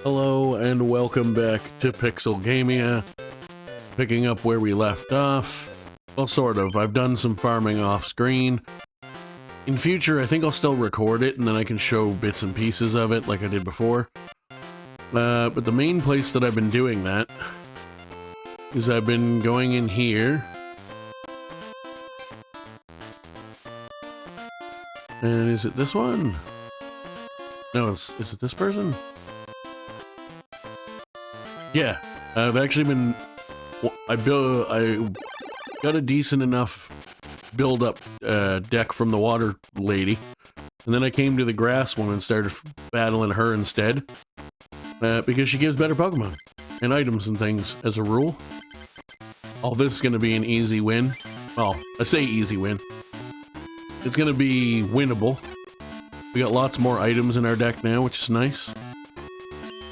Hello and welcome back to Pixelgamia. Picking up where we left off. Well, sort of. I've done some farming off screen. In future, I think I'll still record it and then I can show bits and pieces of it like I did before. But the main place that I've been doing that is I've been going in here. And is it this one? No, is it this person? Yeah, I've actually been, I got a decent enough build-up deck from the water lady, and then I came to the grass one and started battling her instead, because she gives better Pokemon, and items and things as a rule. Oh, this is going to be an easy win. Well, I say easy win. It's going to be winnable. We got lots more items in our deck now, which is nice.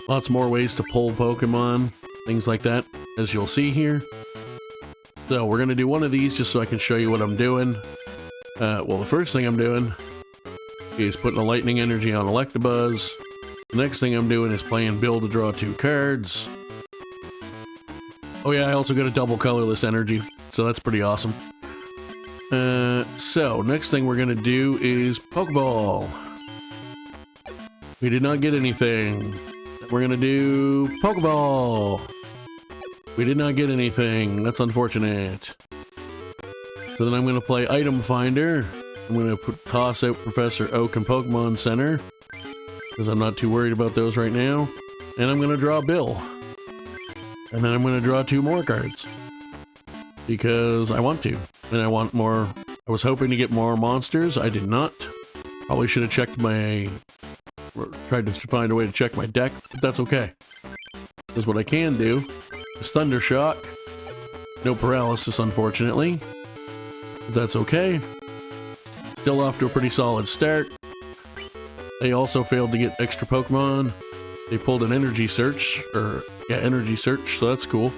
Lots more ways to pull Pokemon, things like that, as you'll see here. So we're going to do one of these just so I can show you what I'm doing. Well, the first thing I'm doing is putting a Lightning Energy on Electabuzz. The next thing I'm doing is playing Bill to draw 2 cards. Oh yeah, I also got a double colorless energy, so that's pretty awesome. So, next thing we're going to do is Pokeball. We did not get anything. We're gonna do Pokeball. We did not get anything. That's unfortunate. So then I'm gonna play Item Finder. I'm gonna toss out Professor Oak and Pokemon Center because I'm not too worried about those right now. And I'm gonna draw Bill. And then I'm gonna draw 2 more cards because I want to. And I want more. I was hoping to get more monsters. I did not. Probably should have checked my. Tried to find a way to check my deck, but that's okay. Because what I can do is Thunder Shock. No paralysis, unfortunately. But that's okay. Still off to a pretty solid start. They also failed to get extra Pokemon. They pulled an Energy Search, Energy Search, so that's cool.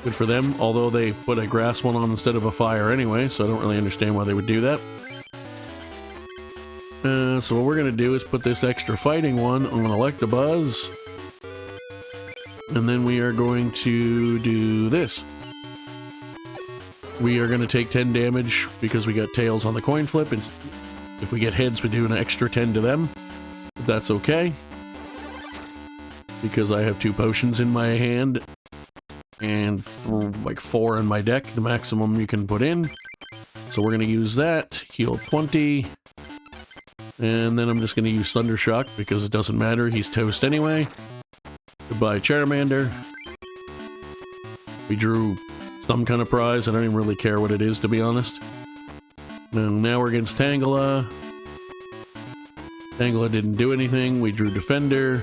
Good for them, although they put a grass one on instead of a fire anyway, so I don't really understand why they would do that. So what we're going to do is put this extra fighting one on Electabuzz. And then we are going to do this. We are going to take 10 damage because we got tails on the coin flip. And if we get heads, we do an extra 10 to them. But that's okay. Because I have 2 potions in my hand. And like 4 in my deck, the maximum you can put in. So we're going to use that. Heal 20. And then I'm just going to use Thunder Shock because it doesn't matter. He's toast anyway. Goodbye, Charmander. We drew some kind of prize. I don't even really care what it is, to be honest. And now we're against Tangela. Tangela didn't do anything. We drew Defender.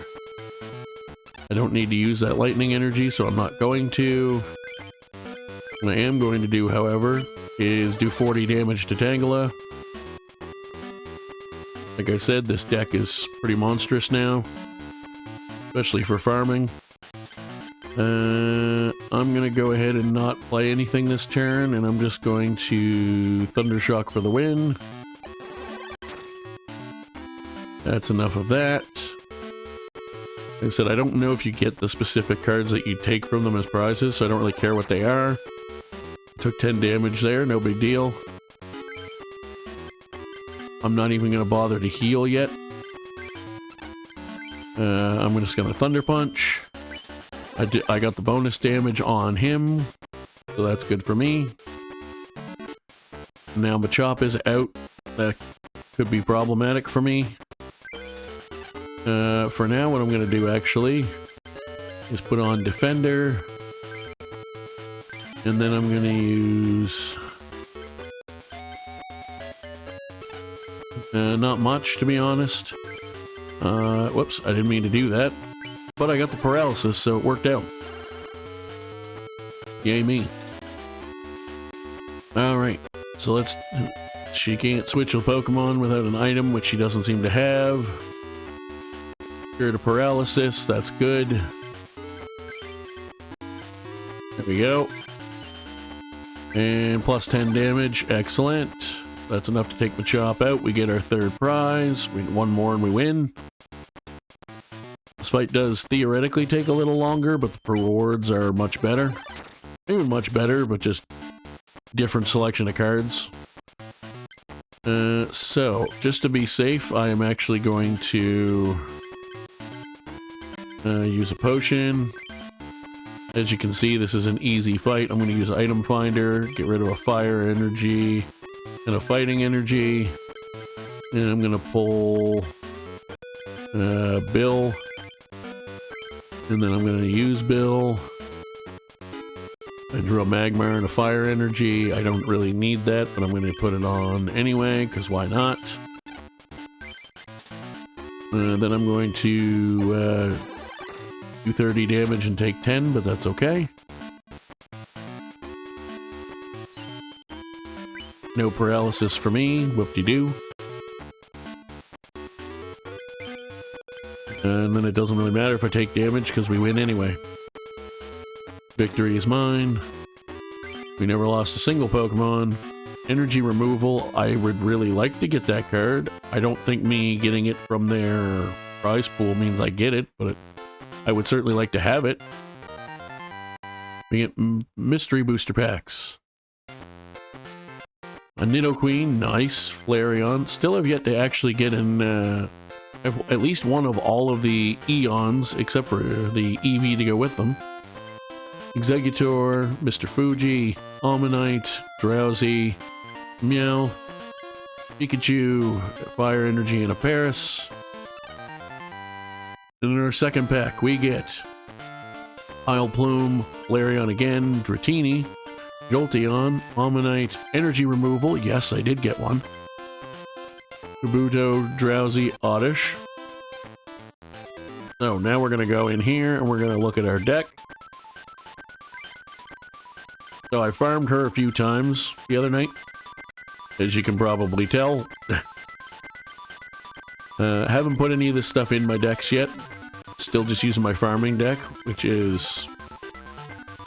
I don't need to use that Lightning Energy, so I'm not going to. What I am going to do, however, is do 40 damage to Tangela. Like I said, this deck is pretty monstrous now, especially for farming. I'm going to go ahead and not play anything this turn, and I'm just going to Thunder Shock for the win. That's enough of that. Like I said, I don't know if you get the specific cards that you take from them as prizes, so I don't really care what they are. Took 10 damage there, no big deal. I'm not even going to bother to heal yet. I'm just going to Thunder Punch. I got the bonus damage on him, so that's good for me. Now Machop is out. That could be problematic for me. For now, what I'm going to do actually is put on Defender. And then I'm going to use... not much, to be honest. Whoops, I didn't mean to do that. But I got the paralysis, so it worked out. Yay me. Alright, so let's... She can't switch a Pokemon without an item, which she doesn't seem to have. Cure to paralysis, that's good. There we go. And plus 10 damage, excellent. That's enough to take Machop out. We get our 3rd prize. We get 1 more and we win. This fight does theoretically take a little longer, but the rewards are much better. Even much better, but just different selection of cards. So, just to be safe, I am actually going to use a potion. As you can see, this is an easy fight. I'm going to use item finder, get rid of a fire energy and a fighting energy. And I'm going to pull Bill. And then I'm going to use Bill. I drew a Magmar and a fire energy. I don't really need that, but I'm going to put it on anyway, because why not? Then I'm going to do 30 damage and take 10, but that's okay. No paralysis for me, whoop-de-doo. And then it doesn't really matter if I take damage, because we win anyway. Victory is mine. We never lost a single Pokemon. Energy removal, I would really like to get that card. I don't think me getting it from their prize pool means I get it, but I would certainly like to have it. We get mystery booster packs. A Nidoqueen, nice. Flareon, still have yet to actually get in at least one of all of the Eons, except for the EV to go with them. Executor, Mr. Fuji, Ammonite, Drowsy, Meow, Pikachu, Fire Energy, and a Paris. And in our second pack, we get Plume, Flareon again, Dratini, Jolteon, Ammonite, Energy Removal. Yes, I did get one. Kabuto, Drowsy, Oddish. So now we're going to go in here and we're going to look at our deck. So I farmed her a few times the other night, as you can probably tell. Haven't put any of this stuff in my decks yet. Still just using my farming deck, which is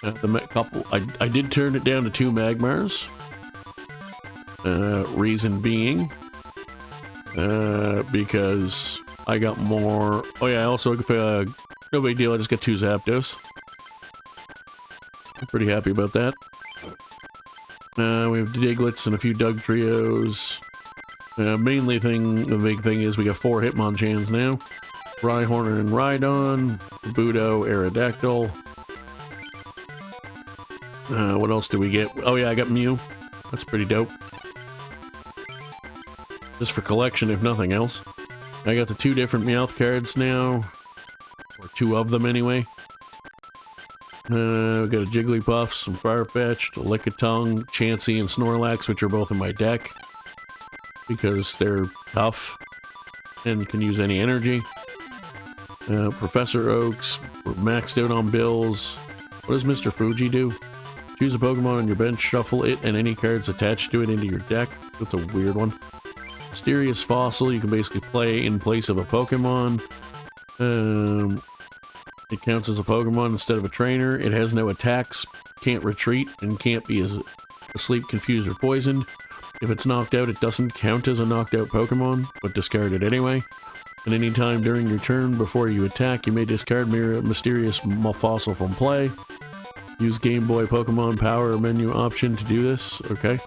the couple. I did turn it down to 2 Magmars. Reason being, because I got more. Oh yeah, I also no big deal. I just got 2 Zapdos. I'm pretty happy about that. We have Diglets and a few Doug Trios. The big thing is we got 4 Hitmonchans now. Rhyhorn and Rhydon, Kabuto, Aerodactyl. What else do we get? Oh yeah, I got Mew. That's pretty dope. Just for collection, if nothing else. I got the 2 different Meowth cards now. Or 2 of them anyway. We got a Jigglypuff, some Farfetch'd, a Lickitung, Chansey, and Snorlax, which are both in my deck. Because they're tough and can use any energy. Professor Oaks, we're maxed out on bills. What does Mr. Fuji do? Choose a Pokemon on your bench, shuffle it, and any cards attached to it into your deck. That's a weird one. Mysterious Fossil, you can basically play in place of a Pokemon. It counts as a Pokemon instead of a trainer. It has no attacks, can't retreat, and can't be asleep, confused, or poisoned. If it's knocked out, it doesn't count as a knocked out Pokemon, but discard it anyway. At any time during your turn before you attack, you may discard Mysterious Fossil from play. Use Game Boy Pokemon Power menu option to do this. Okay.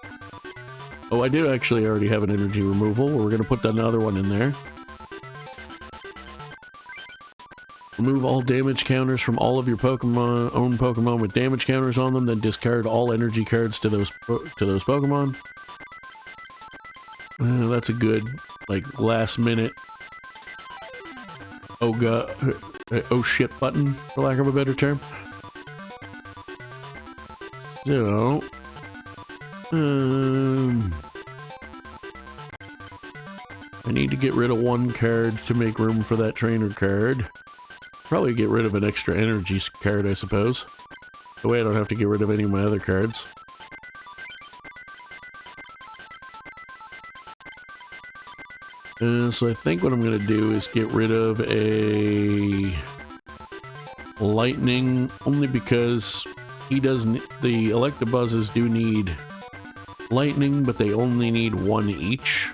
Oh, I do actually already have an energy removal. We're going to put another one in there. Remove all damage counters from all of your own Pokemon with damage counters on them, then discard all energy cards to those Pokemon. That's a good, like, last minute oh shit button, for lack of a better term. So, I need to get rid of 1 card to make room for that trainer card. Probably get rid of an extra energy card, I suppose. That way I don't have to get rid of any of my other cards. So I think what I'm going to do is get rid of a Lightning, only because he doesn't. The Electabuzzes do need Lightning, but they only need 1 each.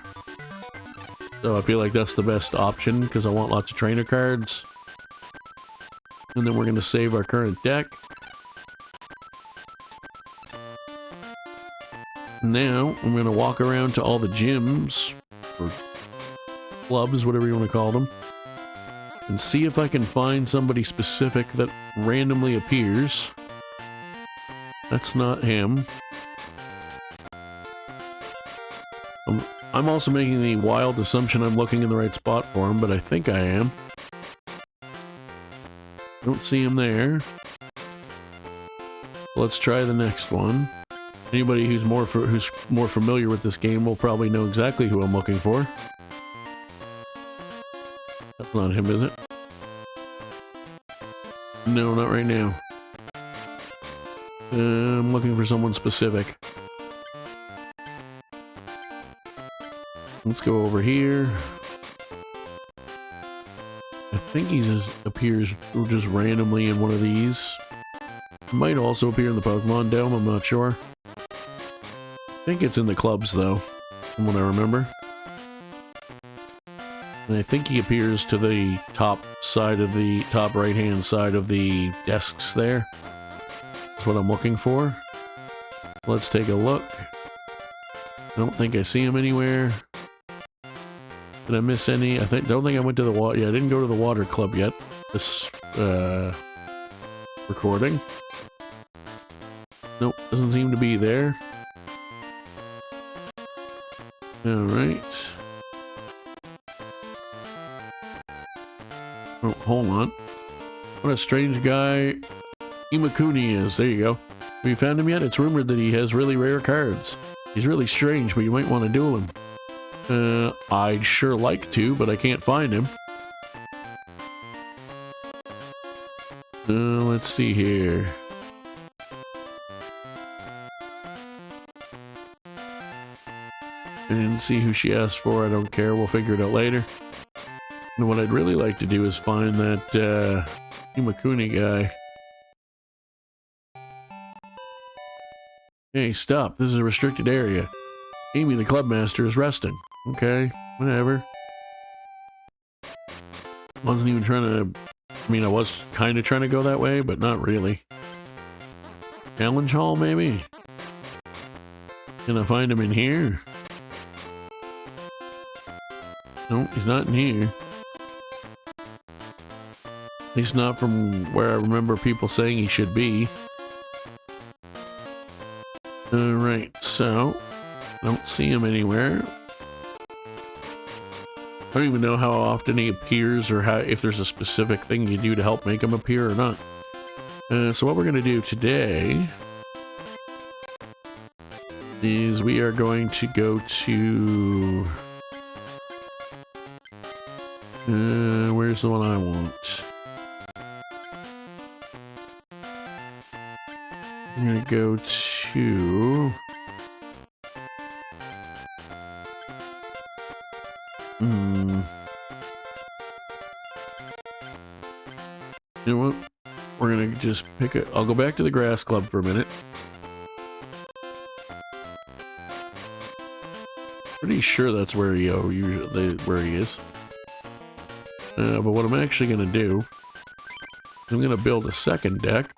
So I feel like that's the best option, because I want lots of trainer cards. And then we're going to save our current deck. Now, I'm going to walk around to all the gyms, or clubs, whatever you want to call them, and see if I can find somebody specific that randomly appears. That's not him. I'm also making the wild assumption I'm looking in the right spot for him, but I think I am. Don't see him there. Let's try the next one. Anybody who's more familiar with this game will probably know exactly who I'm looking for. That's not him, is it? No, not right now. I'm looking for someone specific. Let's go over here. I think he just appears just randomly in one of these. Might also appear in the Pokemon Dome, I'm not sure. I think it's in the clubs though, from what I remember. And I think he appears to the top side of the top right hand side of the desks there. That's what I'm looking for. Let's take a look. I don't think I see him anywhere. Did I miss any? Don't think I went to the water. Yeah, I didn't go to the water club yet. This recording. Nope, doesn't seem to be there. Alright. Oh, hold on. What a strange guy Imakuni is. There you go. Have you found him yet? It's rumored that he has really rare cards. He's really strange, but you might want to duel him. I'd sure like to, but I can't find him. Let's see here. I didn't see who she asked for. I don't care. We'll figure it out later. And what I'd really like to do is find that Imakuni guy. Hey, stop. This is a restricted area. Amy, the clubmaster, is resting. Okay, whatever. Wasn't even trying to... I mean, I was kind of trying to go that way, but not really. Challenge hall, maybe? Can I find him in here? No, he's not in here. At least not from where I remember people saying he should be. Alright, so... I don't see him anywhere. I don't even know how often he appears or if there's a specific thing you do to help make him appear or not. So what we're going to do today is we are going to go to... where's the one I want? I'm going to go to... You know what? We're gonna just pick it. I'll go back to the grass club for a minute. Pretty sure that's where he where he is. But what I'm actually gonna do, I'm gonna build a second deck.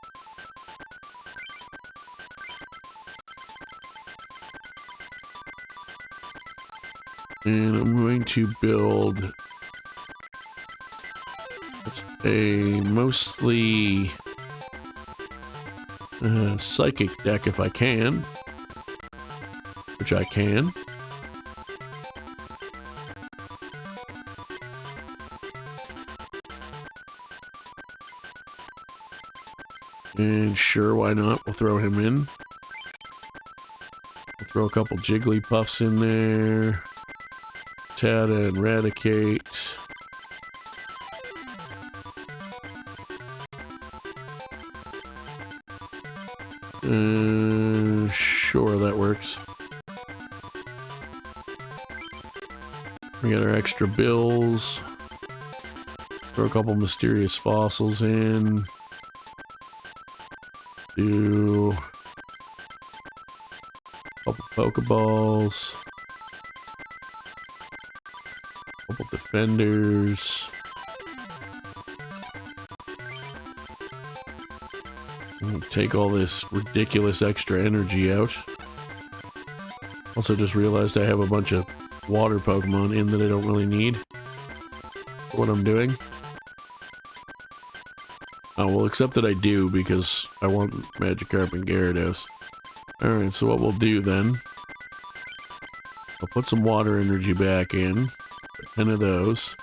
And I'm going to build a mostly psychic deck if I can, which I can. And sure, why not? We'll throw him in. We'll throw a couple Jigglypuffs in there. Tata and Eradicate. Sure, that works. We got our extra bills. Throw a couple mysterious fossils in. Do a couple Pokeballs. Couple defenders. Take all this ridiculous extra energy out. Also just realized I have a bunch of water Pokemon in that I don't really need for what I'm doing. Oh, well, except that I do, because I want Magikarp and Gyarados. Alright, so what we'll do then, I'll put some water energy back in, 10 of those.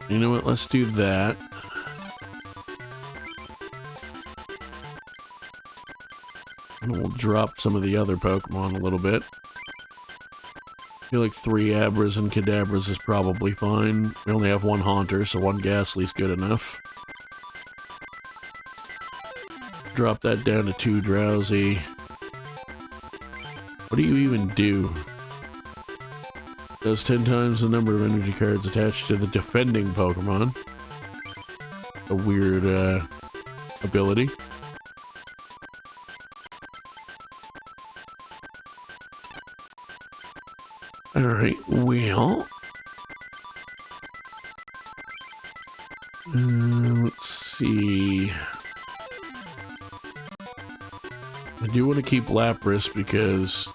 You know what, let's do that. And we'll drop some of the other Pokemon a little bit. I feel like 3 Abras and Kadabras is probably fine. We only have 1 Haunter, so 1 Ghastly's good enough. Drop that down to 2 Drowsy. What do you even do? Does 10 times the number of energy cards attached to the defending Pokemon. A weird ability. Alright, well... let's see... I do want to keep Lapras because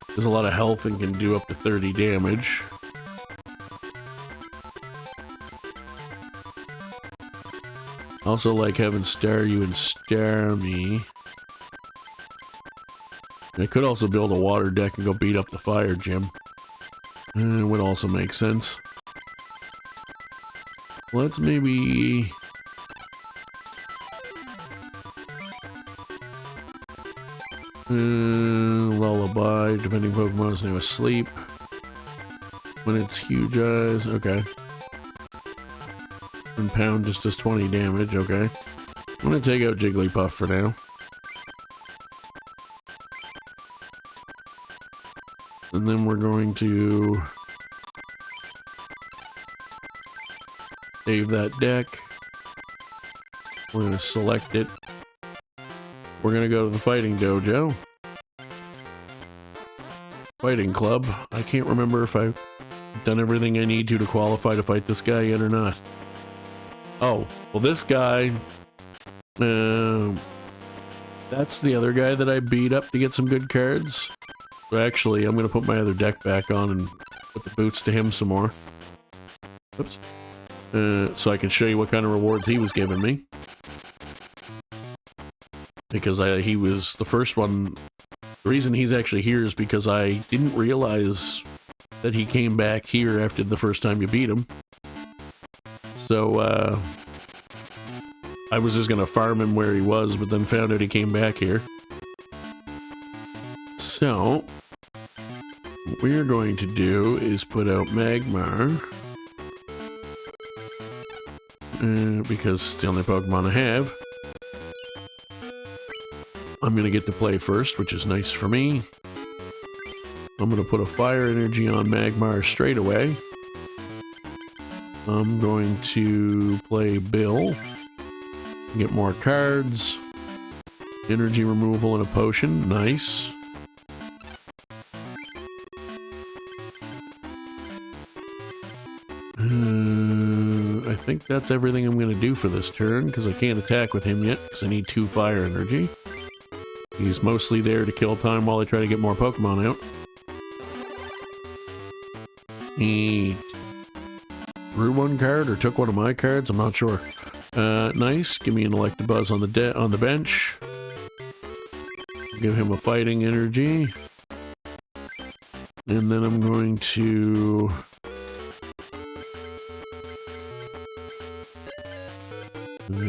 there's a lot of health and can do up to 30 damage. Also like having Staryu and Starmie. I could also build a water deck and go beat up the fire gym. It would also make sense. Let's maybe... Lullaby, defending Pokemon is now asleep. When it's Huge Eyes, okay. And Pound just does 20 damage, okay. I'm gonna take out Jigglypuff for now. And then we're going to save that deck. We're going to select it. We're going to go to the Fighting Dojo. Fighting Club. I can't remember if I've done everything I need to qualify to fight this guy yet or not. Oh, well this guy... that's the other guy that I beat up to get some good cards. So actually, I'm going to put my other deck back on and put the boots to him some more. Oops. So I can show you what kind of rewards he was giving me. Because he was the first one. The reason he's actually here is because I didn't realize that he came back here after the first time you beat him. So, I was just going to farm him where he was, but then found out he came back here. So, what we're going to do is put out Magmar. Because it's the only Pokemon I have. I'm going to get to play first, which is nice for me. I'm going to put a Fire Energy on Magmar straight away. I'm going to play Bill. Get more cards. Energy removal and a potion. Nice. I think that's everything I'm going to do for this turn, because I can't attack with him yet, because I need 2 fire energy. He's mostly there to kill time while I try to get more Pokemon out. He drew 1 card, or took one of my cards, I'm not sure. Nice, give me an Electabuzz on the bench. Give him a fighting energy. And then I'm going to...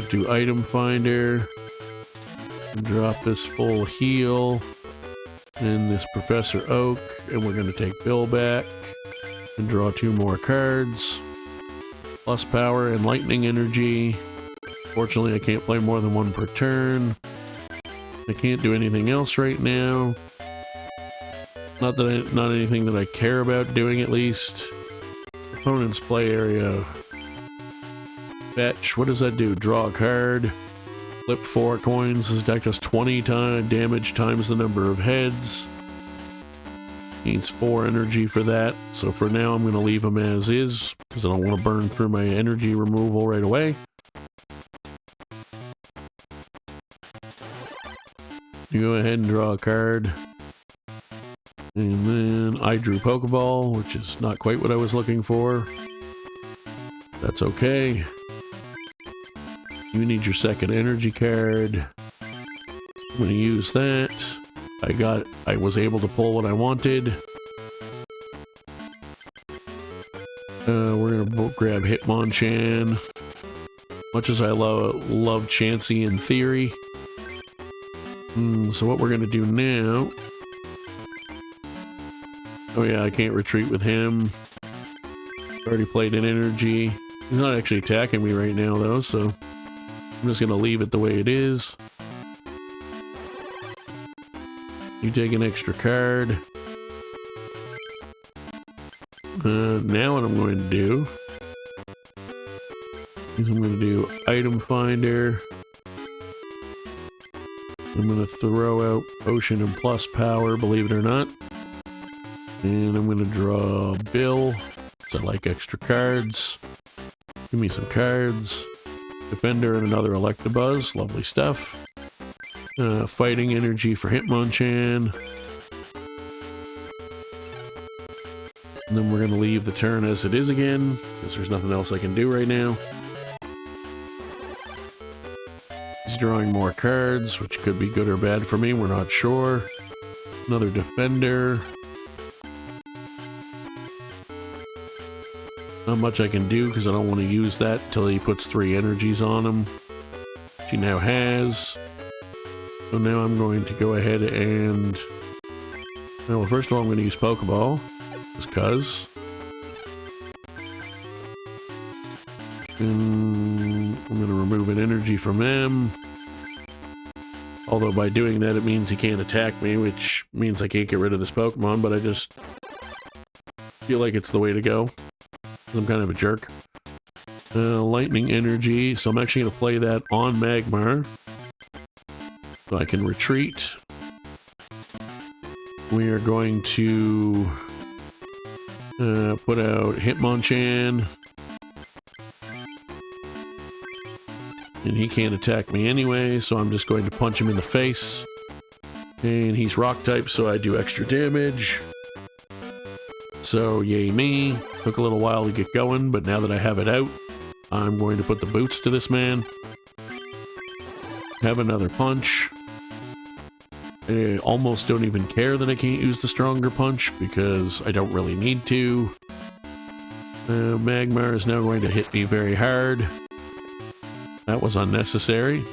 do item finder, drop this full heal, and this Professor Oak, and we're going to take Bill back, and draw 2 more cards, plus power and lightning energy. Fortunately, I can't play more than 1 per turn. I can't do anything else right now. Not anything that I care about doing, at least. Opponent's play area. Fetch, what does that do? Draw a card, flip 4 coins, this deck does 20 damage times the number of heads. Needs 4 energy for that. So for now, I'm going to leave him as is, because I don't want to burn through my energy removal right away. You go ahead and draw a card. And then I drew Pokeball, which is not quite what I was looking for. That's okay. You need your second energy card. I'm going to use that. I was able to pull what I wanted. We're going to grab Hitmonchan. Much as I love Chansey in theory. So what we're going to do now... Oh yeah, I can't retreat with him. Already played an energy. He's not actually attacking me right now though, so I'm just going to leave it the way it is. You take an extra card. Now what I'm going to do is I'm going to do Item Finder. I'm going to throw out Potion and Plus Power, believe it or not. And I'm going to draw Bill, because I like extra cards. Give me some cards. Defender and another Electabuzz, lovely stuff. Fighting energy for Hitmonchan. And then we're going to leave the turn as it is again, because there's nothing else I can do right now. He's drawing more cards, which could be good or bad for me, we're not sure. Another Defender. Not much I can do, because I don't want to use that till he puts 3 energies on him. She now has. So now I'm going to go ahead and... Well, first of all, I'm going to use Pokeball. Just cuz. And I'm going to remove an energy from him. Although by doing that, it means he can't attack me, which means I can't get rid of this Pokemon, but I just feel like it's the way to go. I'm kind of a jerk. Lightning energy, so I'm actually going to play that on Magmar. So I can retreat. We are going to put out Hitmonchan. And he can't attack me anyway, so I'm just going to punch him in the face. And he's rock type, so I do extra damage. So yay me. Took a little while to get going, but now that I have it out, I'm going to put the boots to this man. Have another punch. I almost don't even care that I can't use the stronger punch, because I don't really need to. Magmar is now going to hit me very hard. That was unnecessary.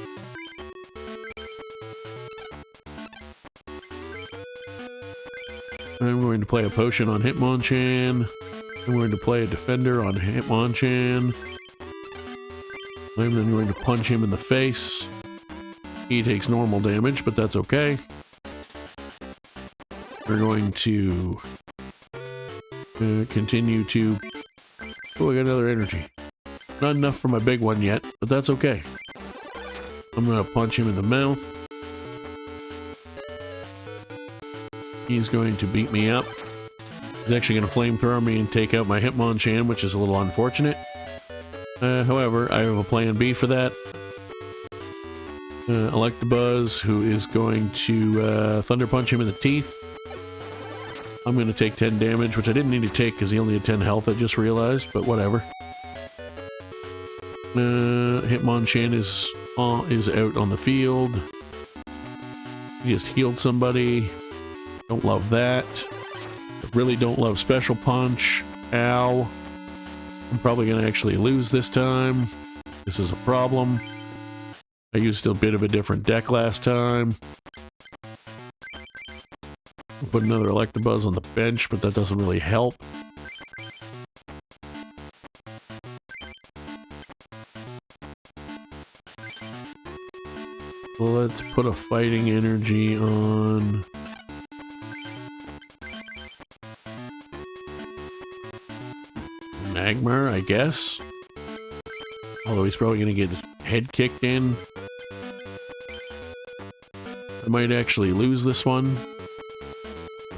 I'm going to play a potion on Hitmonchan. I'm going to play a defender on Hitmonchan. I'm then going to punch him in the face. He takes normal damage, but that's okay. We're going to continue to... Oh, I got another energy. Not enough for my big one yet, but that's okay. I'm going to punch him in the mouth. He's going to beat me up. He's actually going to flamethrower me and take out my Hitmonchan, which is a little unfortunate. However, I have a plan B for that. Electabuzz, who is going to Thunder Punch him in the teeth. I'm going to take 10 damage, which I didn't need to take because he only had 10 health, I just realized, but whatever. Hitmonchan is out on the field. He just healed somebody. Don't love that. I really don't love Special Punch. Ow. I'm probably going to actually lose this time. This is a problem. I used a bit of a different deck last time. I'll put another Electabuzz on the bench, but that doesn't really help. Let's put a fighting energy on... Magmar, I guess. Although he's probably going to get his head kicked in. I might actually lose this one.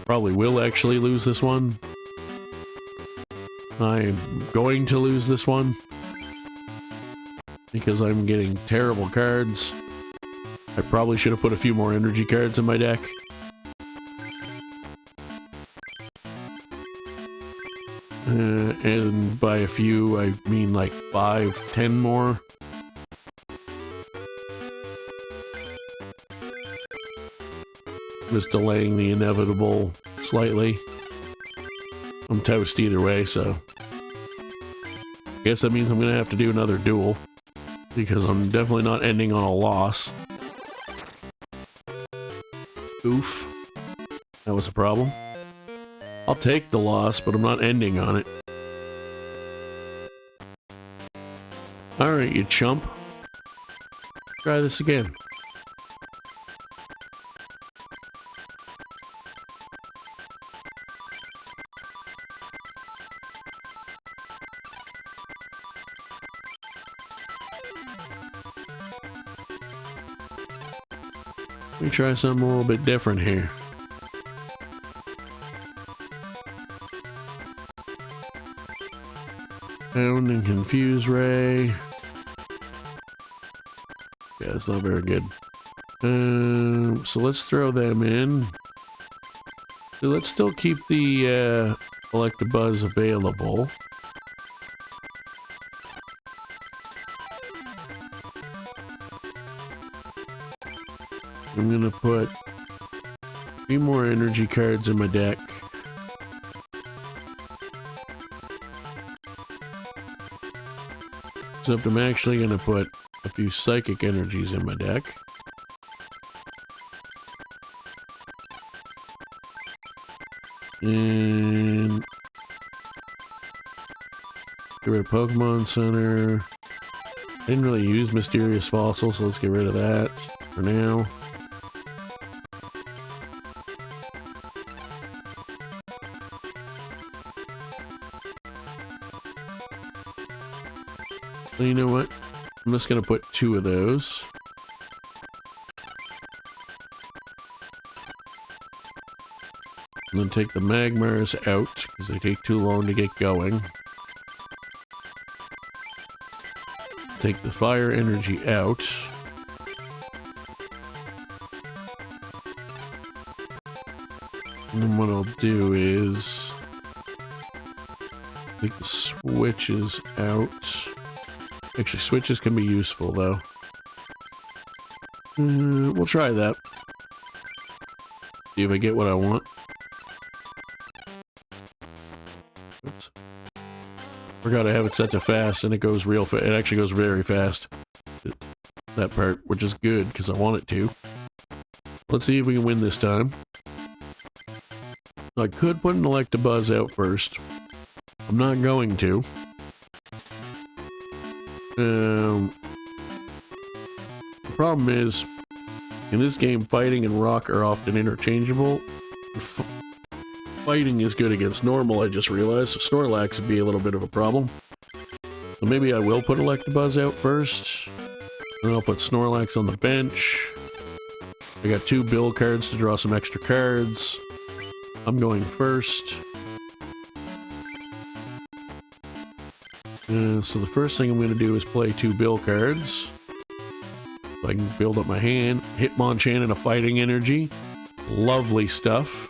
Probably will actually lose this one. I'm going to lose this one. Because I'm getting terrible cards. I probably should have put a few more energy cards in my deck. And by a few, I mean like 5, 10 more. Just delaying the inevitable slightly. I'm toast either way, so... guess that means I'm gonna have to do another duel. Because I'm definitely not ending on a loss. Oof. That was a problem. I'll take the loss, but I'm not ending on it. Alright, you chump. Try this again. Let me try something a little bit different here. Pound and confuse ray. Yeah, it's not very good. So let's throw them in. So let's still keep the Electabuzz available. I'm gonna put a few more energy cards in my deck. Except I'm actually gonna put a few psychic energies in my deck. And get rid of Pokemon Center. Didn't really use Mysterious Fossil, so let's get rid of that for now. So you know what? I'm just gonna put 2 of those. And then take the Magmars out, because they take too long to get going. Take the fire energy out. And then what I'll do is take the switches out. Actually, switches can be useful, though. We'll try that. See if I get what I want. Oops. Forgot I have it set to fast, and it goes real fast. It actually goes very fast. That part, which is good, because I want it to. Let's see if we can win this time. I could put an Electabuzz out first. I'm not going to. The problem is, in this game, fighting and rock are often interchangeable. Fighting is good against normal, I just realized. Snorlax would be a little bit of a problem. So maybe I will put Electabuzz out first. Then I'll put Snorlax on the bench. I got 2 bill cards to draw some extra cards. I'm going first. So the first thing I'm going to do is play 2 bill cards. So I can build up my hand. Hitmonchan and a fighting energy. Lovely stuff.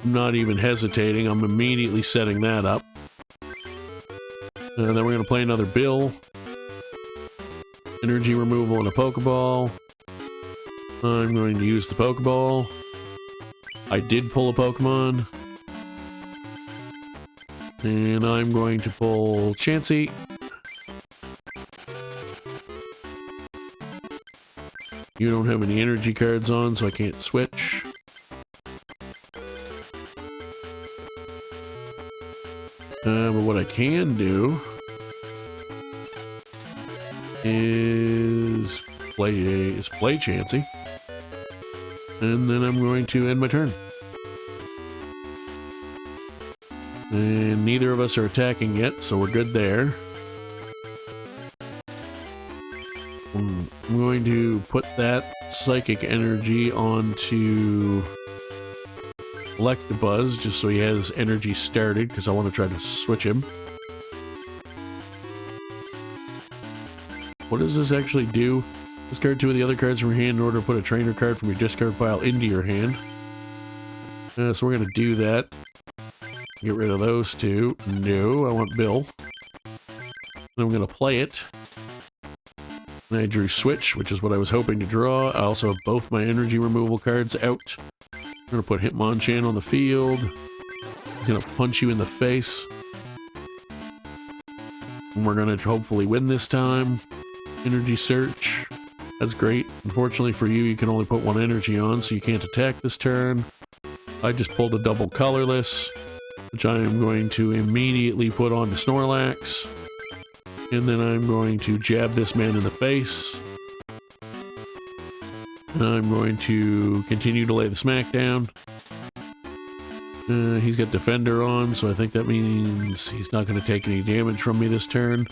I'm not even hesitating. I'm immediately setting that up. And then we're going to play another bill. Energy removal and a Pokeball. I'm going to use the Pokeball. I did pull a Pokemon. And I'm going to pull Chansey. You don't have any energy cards on, so I can't switch. But what I can do is play Chansey. And then I'm going to end my turn. And neither of us are attacking yet, so we're good there. I'm going to put that psychic energy onto Electabuzz just so he has energy started, because I want to try to switch him. What does this actually do? Discard 2 of the other cards from your hand in order to put a trainer card from your discard pile into your hand. So we're going to do that. Get rid of those two. No, I want Bill. Then I'm going to play it. And I drew Switch, which is what I was hoping to draw. I also have both my energy removal cards out. I'm going to put Hitmonchan on the field. He's going to punch you in the face. And we're going to hopefully win this time. Energy search. That's great. Unfortunately for you, you can only put one energy on, so you can't attack this turn. I just pulled a double colorless, which I am going to immediately put on to Snorlax. And then I'm going to jab this man in the face. And I'm going to continue to lay the smackdown. He's got Defender on, so I think that means he's not going to take any damage from me this turn.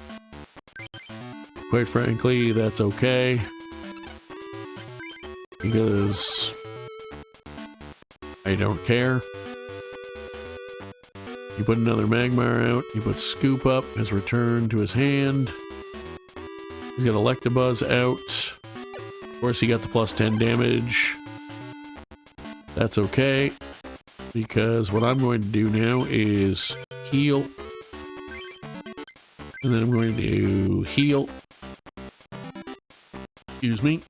Quite frankly, that's okay. Because I don't care. You put another Magmar out, you put Scoop up, his return to his hand. He's got Electabuzz out. Of course, he got the plus 10 damage. That's okay, because what I'm going to do now is heal. And then I'm going to heal. Excuse me.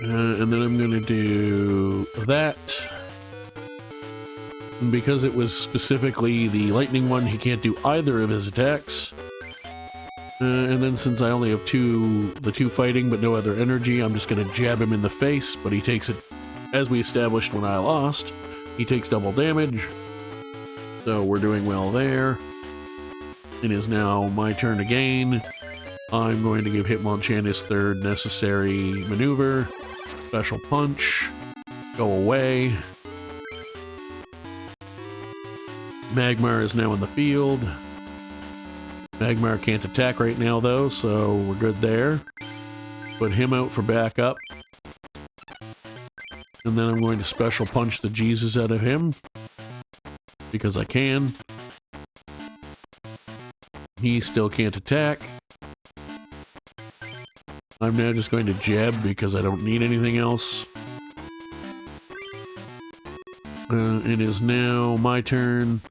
And then I'm going to do that. And because it was specifically the lightning one, he can't do either of his attacks. And then since I only have the two fighting but no other energy, I'm just going to jab him in the face, but he takes it, as we established when I lost, he takes double damage. So we're doing well there. It is now my turn again. I'm going to give Hitmonchan his third necessary maneuver. Special punch. Go away. Magmar is now in the field. Magmar can't attack right now though, so we're good there. Put him out for backup. And then I'm going to special punch the Jesus out of him. Because I can. He still can't attack. I'm now just going to jab because I don't need anything else. It is now my turn.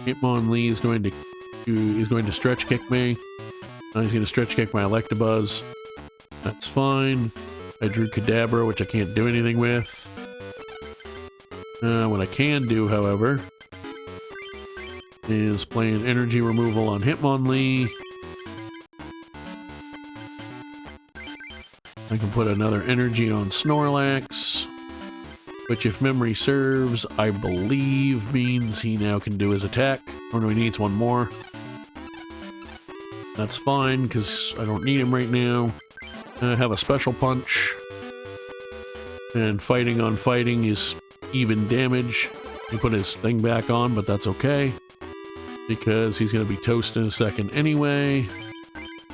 Hitmonlee is going to stretch kick me. He's going to stretch kick my Electabuzz. That's fine. I drew Kadabra, which I can't do anything with. What I can do, however, is play an energy removal on Hitmonlee. I can put another energy on Snorlax, which if memory serves, I believe means he now can do his attack. Oh no, he needs one more. That's fine, because I don't need him right now. I have a special punch. And fighting on fighting is even damage. He put his thing back on, but that's okay. Because he's going to be toast in a second anyway.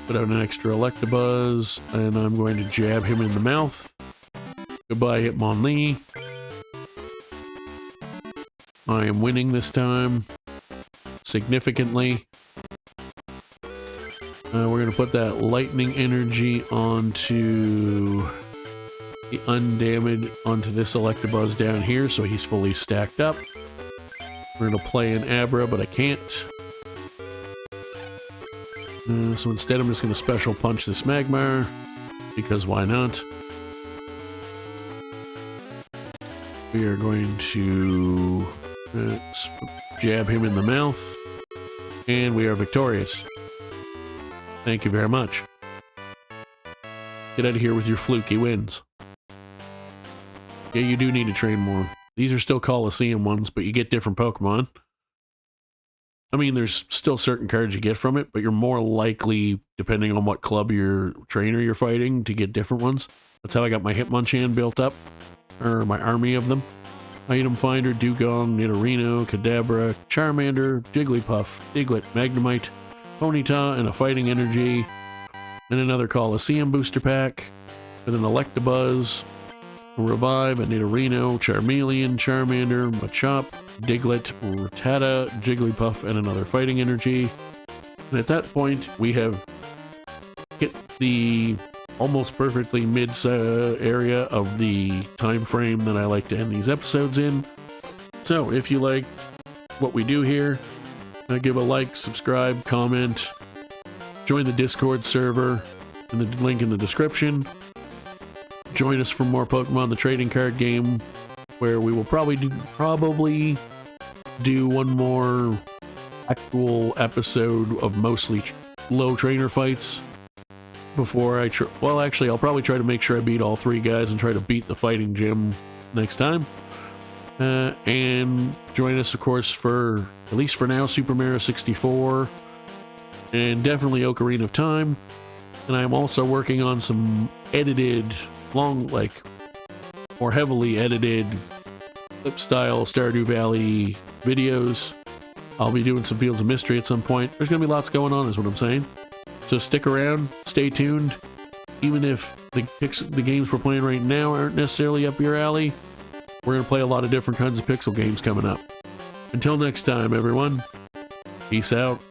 Put out an extra Electabuzz, and I'm going to jab him in the mouth. Goodbye, Hitmonlee. I am winning this time. Significantly. We're going to put that lightning energy onto the undamaged, onto this Electabuzz down here, so he's fully stacked up. We're going to play an Abra, but I can't. So instead I'm just going to special punch this Magmar, because why not? We are going to jab him in the mouth, and we are victorious. Thank you very much. Get out of here with your fluky wins. Yeah, you do need to train more. These are still Coliseum ones, but you get different Pokemon. I mean, there's still certain cards you get from it, but you're more likely, depending on what club your trainer you're fighting, to get different ones. That's how I got my Hitmonchan built up, or my army of them. Item Finder, Dugong, Nidorino, Kadabra, Charmander, Jigglypuff, Diglett, Magnemite, Ponyta, and a Fighting Energy, and another Coliseum booster pack, with an Electabuzz, Revive, Nidorino, Charmeleon, Charmander, Machop, Diglett, Rattata, Jigglypuff, and another Fighting Energy. And at that point, we have hit the almost perfectly mid area of the time frame that I like to end these episodes in. So if you like what we do here, give a like, subscribe, comment, join the Discord server in the link in the description. Join us for more Pokemon the trading card game, where we will probably do one more actual episode of mostly low trainer fights before I well, actually, I'll probably try to make sure I beat all 3 guys and try to beat the fighting gym next time. And join us, of course, for, at least for now, Super Mario 64 and definitely Ocarina of Time. And I'm also working on some edited, more heavily edited clip style Stardew Valley videos. I'll be doing some Fields of Mystery at some point. There's gonna be lots going on, is what I'm saying. So stick around, stay tuned. Even if the games we're playing right now aren't necessarily up your alley, we're gonna play a lot of different kinds of pixel games coming up. Until next time, everyone, peace out.